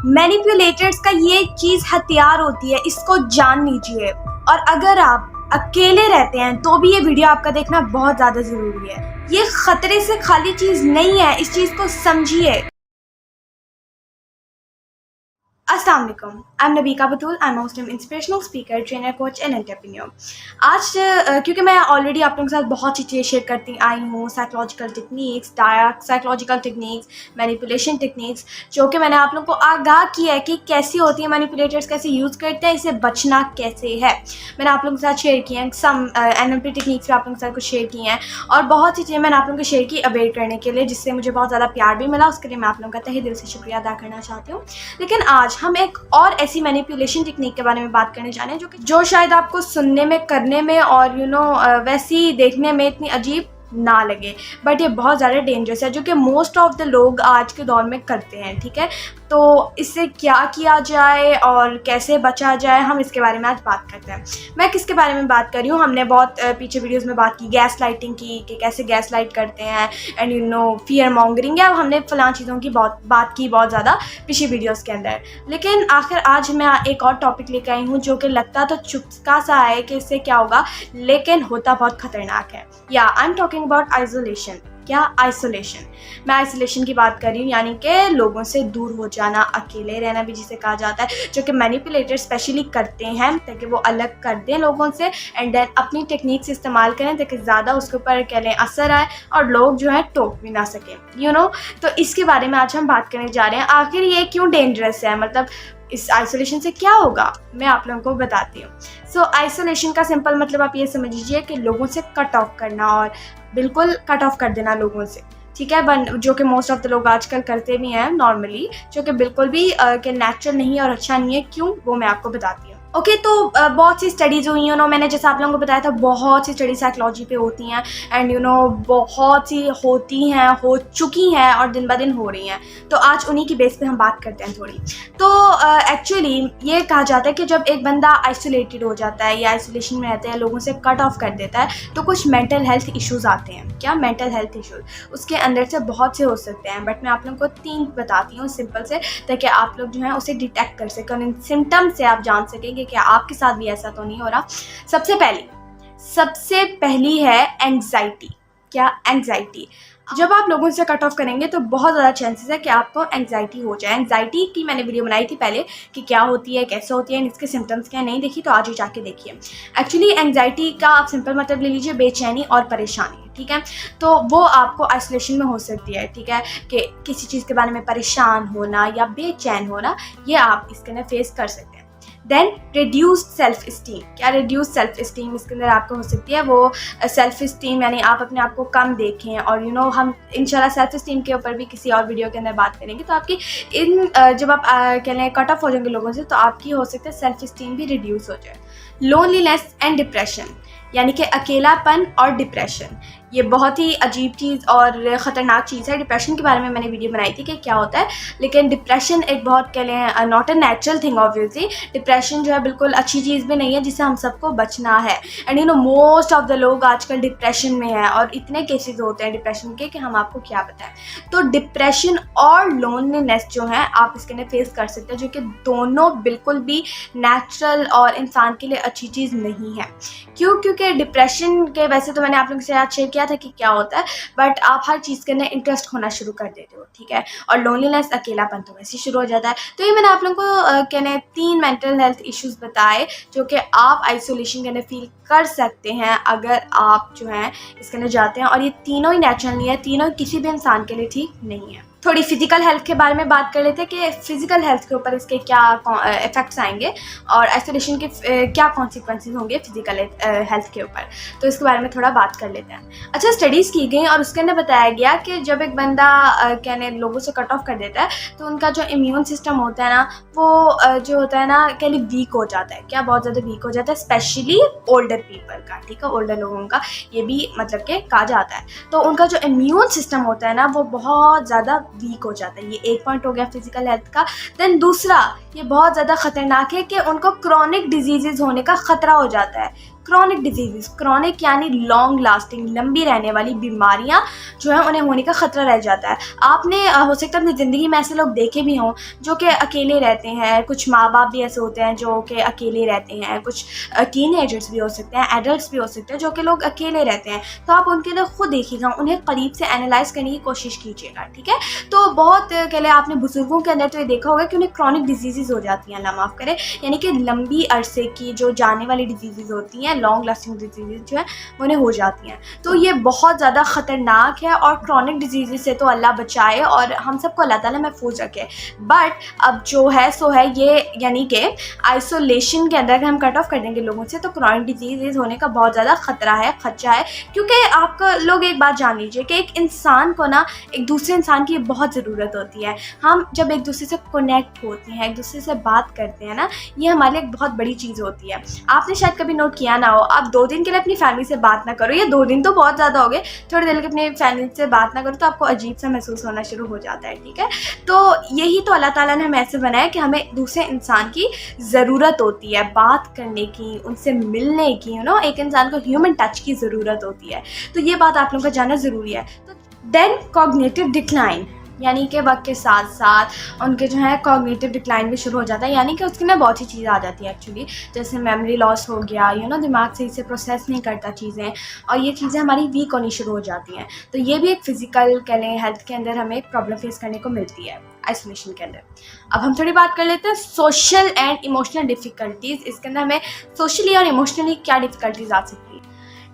Manipulators का ये चीज़ हथियार होती है, इसको जान लीजिए। और अगर आप अकेले रहते हैं तो भी ये वीडियो आपका देखना बहुत ज़्यादा ज़रूरी है। ये ख़तरे से खाली चीज़ नहीं है, इस चीज़ को समझिए। अस्सलाम वालेकुम, I am Nabika Batool. I am Muslim inspirational speaker, trainer, coach and entrepreneur. आज क्योंकि मैं ऑलरेडी आप लोगों के साथ बहुत सी चीज़ें शेयर करती आई हूँ, psychological techniques, dark psychological techniques, manipulation techniques, जो कि मैंने आप लोगों को आगाह किया है कि कैसी होती है, मैनिपुलेटर्स कैसे यूज़ करते हैं, इससे बचना कैसे है। मैंने आप लोगों के साथ शेयर किए हैं, सम NLP टेक्निक्स भी आप लोगों के साथ कुछ शेयर की हैं, और बहुत सी चीज़ें मैंने आप लोगों को शेयर की अवेयर करने के लिए, जिससे मुझे बहुत ज़्यादा प्यार भी मिला। उसके लिए मैं आप लोगों का तहे दिल से शुक्रिया अदा करना चाहती हूँ। लेकिन आज हम एक और ऐसी मैनिपुलेशन टेक्निक के बारे में बात करने जा रहे हैं जो शायद आपको सुनने में, करने में और वैसी देखने में इतनी अजीब ना लगे, बट ये बहुत ज़्यादा डेंजरस है, जो कि मोस्ट ऑफ द लोग आज के दौर में करते हैं। ठीक है, तो इससे क्या किया जाए और कैसे बचा जाए, हम इसके बारे में आज बात करते हैं। मैं किसके बारे में बात कर रही हूँ, हमने बहुत पीछे वीडियोस में बात की गैस लाइटिंग की, कि कैसे गैस लाइट करते हैं, एंड फियर मॉन्गरिंग, या हमने फलां चीज़ों की बात की बहुत ज़्यादा पिछली वीडियोज़ के अंदर। लेकिन आखिर आज मैं एक और टॉपिक लेकर आई हूँ जो कि लगता तो चुपका सा है कि इससे क्या होगा, लेकिन होता बहुत ख़तरनाक है। या I am talking about isolation. क्या? आइसोलेशन। मैं आइसोलेशन की बात कर रही हूँ, यानी कि लोगों से दूर हो जाना, अकेले रहना भी जिसे कहा जाता है, जो कि मैनिपुलेटर स्पेशली करते हैं ताकि वो अलग कर दें लोगों से, एंड देन अपनी टेक्निक्स इस्तेमाल करें ताकि ज़्यादा उसके ऊपर कह लें असर आए और लोग जो है टोक भी ना सकें। तो इसके बारे में आज हम बात करने जा रहे हैं। आखिर ये क्यों डेंजरस है, मतलब इस आइसोलेशन से क्या होगा, मैं आप लोगों को बताती हूँ। सो आइसोलेशन का सिंपल मतलब आप ये समझ लीजिए कि लोगों से कट ऑफ करना, और बिल्कुल कट ऑफ कर देना लोगों से। ठीक है, जो कि मोस्ट ऑफ द लोग आजकल करते भी हैं नॉर्मली, जो कि बिल्कुल भी नेचुरल नहीं है और अच्छा नहीं है। क्यों, वो मैं आपको बताती हूँ। ओके, तो बहुत सी स्टडीज़ हुई हैं, मैंने जैसे आप लोगों को बताया था, बहुत सी स्टडी साइकोलॉजी पे होती हैं, एंड बहुत सी होती हैं, हो चुकी हैं और दिन ब दिन हो रही हैं। तो आज उन्हीं की बेस पे हम बात करते हैं थोड़ी। तो एक्चुअली ये कहा जाता है कि जब एक बंदा आइसोलेटेड हो जाता है या आइसोलेशन में रहता है, लोगों से कट ऑफ कर देता है, तो कुछ मेंटल हेल्थ इश्यूज़ आते हैं। क्या? Mental health issues. उसके अंदर से बहुत से हो सकते हैं, बट मैं आप लोगों को 3 बताती हूँ सिंपल से, ताकि आप लोग जो है उसे डिटेक्ट कर सकें, इन सिम्टम्स से आप जान सकेंगे कि आपके साथ भी ऐसा तो नहीं हो रहा। सबसे पहली है एंग्जाइटी। क्या? एंग्जाइटी। जब आप लोगों से कट ऑफ करेंगे तो बहुत ज़्यादा चांसेस है कि आपको एंग्जाइटी हो जाए। एंग्जाइटी की मैंने वीडियो बनाई थी पहले कि क्या होती है, कैसे होती है, इसके सिम्टम्स क्या, नहीं देखी तो आज ही जाके देखिए। एक्चुअली एंग्जाइटी का आप सिंपल मतलब ले लीजिए बेचैनी और परेशानी। ठीक है, तो वो आपको आइसोलेशन में हो सकती है। ठीक है, कि किसी चीज़ के बारे में परेशान होना या बेचैन होना, ये आप इसके अंदर फेस कर सकते हैं। Then reduced self esteem. क्या? रिड्यूस सेल्फ इस्टीम इसके अंदर आपको हो सकती है। वो सेल्फ इस्टीम यानी आप अपने आप को कम देखें, और हम इंशाल्लाह सेल्फ इस्टीम के ऊपर भी किसी और वीडियो के अंदर बात करेंगे। तो आपकी जब आप कह लें कट ऑफ हो जाएंगे लोगों से, तो आपकी हो सकता है सेल्फ इस्टीम भी रिड्यूस हो जाए। लोनलीनेस एंड डिप्रेशन, यानी कि अकेलापन और डिप्रेशन, ये बहुत ही अजीब चीज़ और ख़तरनाक चीज़ है। डिप्रेशन के बारे में मैंने वीडियो बनाई थी कि क्या होता है, लेकिन डिप्रेशन एक बहुत कह लें not a natural thing. Obviously depression जो है बिल्कुल अच्छी चीज़ भी नहीं है, जिससे हम सबको बचना है। एंड मोस्ट ऑफ द लोग आजकल डिप्रेशन में हैं, और इतने केसेस होते हैं डिप्रेशन के कि हम आपको क्या बताएं। तो डिप्रेशन और लोनलीनेस जो है आप इसके अंदर फेस कर सकते हैं, जो कि दोनों बिल्कुल भी नेचुरल और इंसान के लिए अच्छी चीज़ नहीं है। क्यों? क्योंकि डिप्रेशन के, वैसे तो मैंने आप लोगों से आज शेयर किया था कि क्या होता है, बट आप हर चीज़ के अंदर इंटरेस्ट होना शुरू कर देते हो। ठीक है, और लोनलीनेस, अकेलापन तो वैसे शुरू हो जाता है। तो ये मैंने आप लोगों को कहने 3 मेंटल हेल्थ इश्यूज़ बताए, जो कि आप आइसोलेशन के अंदर फील कर सकते हैं अगर आप जो है इसके अंदर जाते हैं। और ये तीनों ही नेचुरल नहीं है, तीनों किसी भी इंसान के लिए ठीक नहीं है। थोड़ी फिजिकल हेल्थ के बारे में बात कर लेते हैं कि फिजिकल हेल्थ के ऊपर इसके क्या इफेक्ट्स आएंगे और आइसोलेशन के क्या कॉन्सिक्वेंसेस होंगे फिजिकल हेल्थ के ऊपर। तो इसके बारे में थोड़ा बात कर लेते हैं। अच्छा, स्टडीज़ की गई और उसके अंदर बताया गया कि जब एक बंदा कहने लोगों से कट ऑफ कर देता है, तो उनका जो इम्यून सिस्टम होता है ना, वो जो होता है ना कह ली वीक हो जाता है। क्या? बहुत ज़्यादा वीक हो जाता है, स्पेशली ओल्डर पीपल का। ठीक है, ओल्डर लोगों का ये भी मतलब कि कहा जाता है। तो उनका जो इम्यून सिस्टम होता है ना, वो बहुत ज़्यादा वीक हो जाता है। ये एक पॉइंट हो गया फिजिकल हेल्थ का। देन दूसरा, ये बहुत ज़्यादा ख़तरनाक है कि उनको क्रॉनिक डिजीज़ होने का ख़तरा हो जाता है। क्रॉनिक डिजीज़, क्रॉनिक यानी लॉन्ग लास्टिंग, लंबी रहने वाली बीमारियां जो है उन्हें होने का ख़तरा रह जाता है। आपने हो सकता है अपनी ज़िंदगी में ऐसे लोग देखे भी हों जो कि अकेले रहते हैं, कुछ माँ बाप भी ऐसे होते हैं जो कि अकेले रहते हैं, कुछ टीनेजर्स भी हो सकते हैं, एडल्ट्स भी हो सकते हैं जो कि लोग अकेले रहते हैं। तो आप उनके लिए खुद देखिएगा, उन्हें करीब से एनालाइज करने की कोशिश कीजिएगा, ठीक है। तो बहुत कह लें आपने बुजुर्गों के अंदर तो ये देखा होगा कि उन्हें क्रॉनिक डिजीज़ हो जाती हैं, अल्लाह माफ़ करे, यानी कि लंबी अरसे की जो जाने वाली डिजीज़ होती हैं, लॉन्ग लास्टिंग डिजीज़ जो है उन्हें हो जाती हैं। तो ये बहुत ज़्यादा ख़तरनाक है और क्रॉनिक डिजीज़ से तो अल्लाह बचाए और हम सबको अल्लाह ताला महफूज रखे। बट अब जो है सो है ये, यानी कि आइसोलेशन के अंदर अगर हम कट ऑफ कर देंगे लोगों से तो क्रॉनिक डिजीज़ होने का बहुत ज़्यादा ख़तरा है, खदशा है। क्योंकि आपका लोग एक बात जान लीजिए कि एक इंसान को ना एक दूसरे इंसान की बहुत ज़रूरत होती है। हम जब एक दूसरे से कनेक्ट होते हैं, एक दूसरे से बात करते हैं ना, ये हमारे लिए एक बहुत बड़ी चीज़ होती है। आपने शायद कभी नोट किया ना हो, आप 2 दिन के लिए अपनी फैमिली से बात ना करो, या 2 दिन तो बहुत ज़्यादा हो गए, थोड़ी देर के अपनी फैमिली से बात ना करो तो आपको अजीब सा महसूस होना शुरू हो जाता है, ठीक है। तो यही तो अल्लाह ताला ने हमें ऐसे बनाया कि हमें दूसरे इंसान की ज़रूरत होती है, बात करने की, उनसे मिलने की, एक इंसान को ह्यूमन टच की ज़रूरत होती है। तो ये बात आप लोगों का जानना ज़रूरी है। तो देन कॉग्निटिव डिक्लाइन, यानी कि वक्त के साथ साथ उनके जो है कॉग्निटिव डिक्लाइन भी शुरू हो जाता है, यानी कि उसके ना बहुत सी चीज़ें आ जाती है एक्चुअली, जैसे मेमोरी लॉस हो गया, दिमाग सही से प्रोसेस नहीं करता चीज़ें, और ये चीज़ें हमारी वीक होनी शुरू हो जाती हैं। तो ये भी एक फ़िज़िकल कह लें हेल्थ के अंदर हमें एक प्रॉब्लम फेस करने को मिलती है आइसोलेशन के अंदर। अब हम थोड़ी बात कर लेते हैं सोशल एंड इमोशनल डिफ़िकल्टीज़। इसके अंदर हमें सोशली और इमोशनली क्या डिफ़िकल्टीज़ आ सकती है।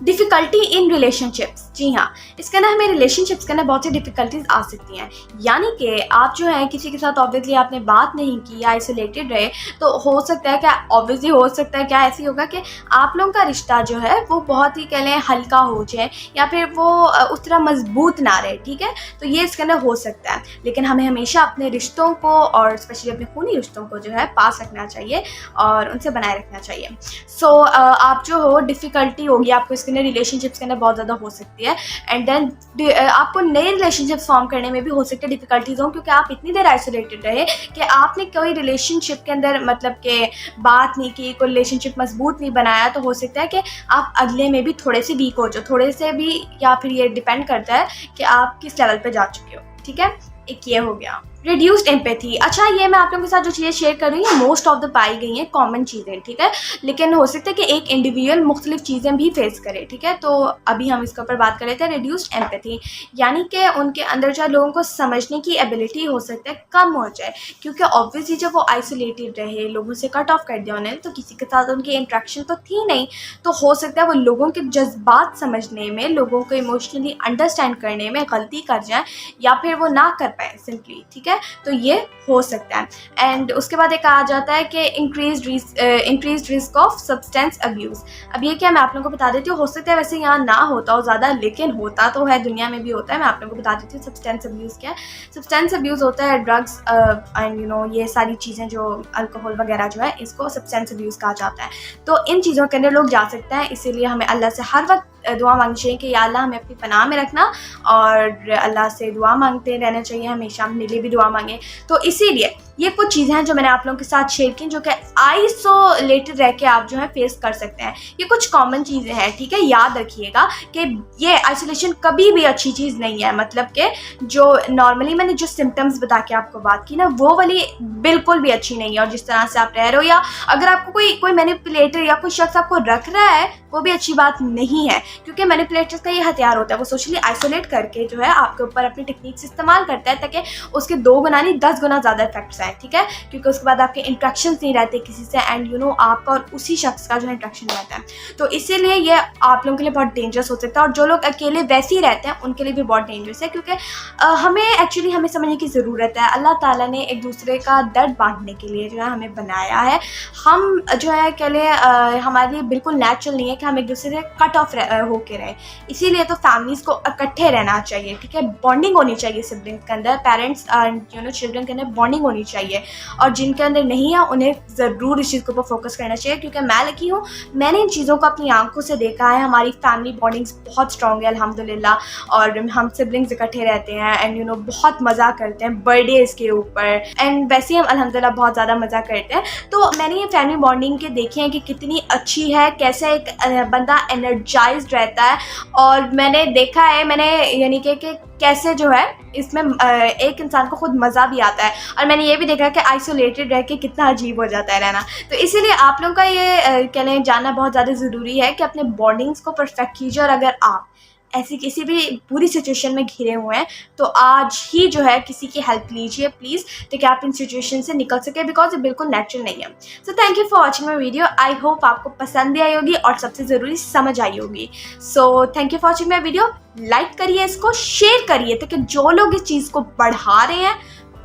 डिफ़िकल्टी इन रिलेशनशिप्स, जी हाँ, इसके अंदर हमें रिलेशनशिप्स के अंदर बहुत सी डिफ़िकल्टीज़ आ सकती हैं। यानी कि आप जो है किसी के साथ ऑब्वियसली आपने बात नहीं की या आइसोलेटेड रहे, तो हो सकता है क्या, ऑब्वियसली हो सकता है क्या ऐसी होगा कि आप लोगों का रिश्ता जो है वो बहुत ही कह लें हल्का हो जाए, या फिर वो उस तरह मजबूत ना रहे, ठीक है। तो ये इसके अंदर हो सकता है, लेकिन हमें हमेशा अपने रिश्तों को और स्पेशली अपने खूनी रिश्तों को जो है पास रखना चाहिए और उनसे बनाए रखना चाहिए। सो आप जो हो डिफ़िकल्टी होगी आपको इसके अंदर रिलेशनशिप्स के अंदर बहुत ज़्यादा हो सकती है। एंड देन आपको नए रिलेशनशिप्स फॉर्म करने में भी हो सकते हैं डिफ़िकल्टीज़ हों, क्योंकि आप इतनी देर आइसोलेटेड रहे कि आपने कोई रिलेशनशिप के अंदर मतलब कि बात नहीं की, कोई रिलेशनशिप मजबूत नहीं बनाया। तो हो सकता है कि आप अगले में भी थोड़े से वीक हो जाओ, थोड़े से भी, या फिर ये डिपेंड करता है कि आप किस लेवल पे जा चुके हो, ठीक है। एक ये हो गया रिड्यूस्ड एम्पैथी। अच्छा, ये मैं आप लोगों के साथ जो चीज़ें शेयर कर रही हूँ मोस्ट ऑफ द पाई गई हैं कॉमन चीज़ें, ठीक है, लेकिन हो सकता है कि एक इंडिविजुअल मुख्तलिफ चीज़ें भी फेस करे, ठीक है। तो अभी हम इसके ऊपर बात कर लेते हैं रिड्यूस्ड एम्पैथी, यानी कि उनके अंदर जो लोगों को समझने की एबिलिटी हो सकता है कम हो जाए, क्योंकि ऑब्वियसली जब वो आइसोलेटेड रहे, लोगों से कट ऑफ कर दिया उन्हें, तो किसी के साथ उनकी इंट्रैक्शन तो थी नहीं, तो हो सकता है वो लोगों के जज्बात समझने में, लोगों को इमोशनली अंडरस्टैंड करने में गलती कर जाए, या फिर वो ना कर पाए सिंपली, ठीक है। तो ये हो सकता है। एंड उसके बाद एक आ जाता है कि increase risk of substance abuse. अब ये क्या, मैं आप लोगों को बता देती हूँ, हो सकता है वैसे यहाँ ना होता हो ज़्यादा, लेकिन होता तो है, दुनिया में भी होता है। मैं आप लोगों को बता देती हूँ सब्सटेंस अब्यूज़ क्या है। सब्सटेंस अब्यूज़ होता है ड्रग्स एंड ये सारी चीज़ें जो अल्कोहल वगैरह जो है, इसको सब्सटेंस अब्यूज़ कहा जाता है। तो इन चीज़ों के अंदर लोग जा सकते हैं, इसीलिए हमें अल्लाह से हर वक्त दुआ मांगनी चाहिए कि या अल्लाह हमें अपनी पनाह में रखना, और अल्लाह से दुआ मांगते रहना चाहिए हमेशा, अपने लिए भी दुआ मांगे। तो इसीलिए ये कुछ चीज़ें हैं जो मैंने आप लोगों के साथ शेयर की, जो कि आइसोलेटेड रह के आप जो है फेस कर सकते हैं। ये कुछ कॉमन चीज़ें हैं, ठीक है। याद रखिएगा कि ये आइसोलेशन कभी भी अच्छी चीज़ नहीं है, मतलब कि जो नॉर्मली मैंने जो सिम्टम्स बता के आपको बात की ना, वो वाली बिल्कुल भी अच्छी नहीं है। और जिस तरह से आप रह रहे हो, या अगर आपको कोई मैनिपुलेटर या कोई शख्स आपको रख रहा है, वो भी अच्छी बात नहीं है, क्योंकि मैनिपुलेटर्स का ये हथियार होता है, वो सोशली आइसोलेट करके जो है आपके ऊपर अपनी टेक्निक्स इस्तेमाल करता है ताकि उसके 2 गुना नहीं 10 गुना ज़्यादा इफेक्ट्स आए, ठीक है। क्योंकि उसके बाद आपके इंट्रैक्शंस नहीं रहते किसी से, एंड आपका और उसी शख्स का जो इंट्रैक्शन रहता है। तो इसीलिए ये आप लोगों के लिए बहुत डेंजरस हो सकता है, और जो लोग अकेले वैसे ही रहते हैं उनके लिए भी बहुत डेंजरस है, क्योंकि हमें समझने की ज़रूरत है। अल्लाह ताला ने एक दूसरे का दर्द बांटने के लिए जो है हमें बनाया है। हम जो है कह लें हमारे लिए बिल्कुल नेचुरल नहीं है कि हम एक दूसरे से कट ऑफ होके रहें। इसीलिए तो फैमिलीज़ को इकट्ठे रहना चाहिए, ठीक है, बॉन्डिंग होनी चाहिए सिबलिंग्स के अंदर, पेरेंट्स एंड चिल्ड्रन के अंदर बॉन्डिंग होनी चाहिए। और जिनके अंदर नहीं है उन्हें ज़रूर इस चीज़ के ऊपर फोकस करना चाहिए, क्योंकि मैं लकी हूँ, मैंने इन चीज़ों को अपनी आंखों से देखा है। हमारी फैमिली बॉन्डिंग्स बहुत स्ट्रॉन्ग है अल्हम्दुलिल्लाह, और हम सिबलिंग्स इकट्ठे रहते हैं एंड बहुत मज़ा करते हैं बर्थडेज़ के ऊपर, एंड वैसे ही हम अल्हम्दुलिल्लाह बहुत ज़्यादा मज़ा करते हैं। तो मैंने ये फैमिली बॉन्डिंग के देखे हैं कि कितनी अच्छी है, कैसे एक बंदा एनर्जाइज्ड रहता है। और मैंने देखा है, मैंने यानी कि कैसे जो है इसमें एक इंसान को खुद मज़ा भी आता है, और मैंने ये भी देखा है कि आइसोलेटेड रह के कितना अजीब हो जाता है रहना। तो इसीलिए आप लोगों का ये कहने जानना बहुत ज़्यादा ज़रूरी है कि अपने बॉन्डिंग्स को परफेक्ट कीजिए। और अगर आप ऐसी किसी भी बुरी सिचुएशन में घिरे हुए हैं तो आज ही जो है किसी की हेल्प लीजिए प्लीज़, ताकि आप इन सिचुएशन से निकल सके, बिकॉज ये बिल्कुल नेचुरल नहीं है। So thank you for watching my video. I hope आपको पसंद भी आई होगी और सबसे ज़रूरी समझ आई होगी। So thank you for watching my video. Like करिए, इसको शेयर करिए, ताकि जो लोग इस चीज़ को बढ़ा रहे हैं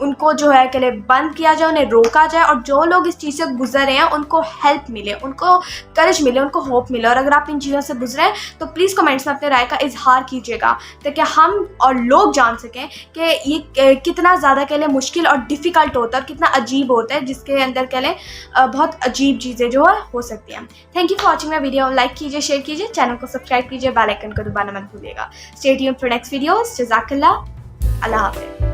उनको जो है के बंद किया जाए, उन्हें रोका जाए, और जो लोग इस चीज़ से गुजर रहे हैं उनको हेल्प मिले, उनको करेज मिले, उनको होप मिले। और अगर आप इन चीज़ों से गुजरे हैं तो प्लीज़ कमेंट्स में अपने राय का इजहार कीजिएगा, ताकि हम और लोग जान सकें कि ये कितना ज़्यादा के लिए मुश्किल और डिफ़िकल्ट होता है और कितना अजीब होता है, जिसके अंदर के लिए बहुत अजीब चीज़ें जो है हो सकती हैं। Thank you for watching my video. Like कीजिए, शेयर कीजिए, चैनल को सब्सक्राइब कीजिए, बेल आइकन को दबाना मत भूलिएगा। Stay tuned for next videos. जज़ाकल्लाह। अल्लाह हाफ़िज़।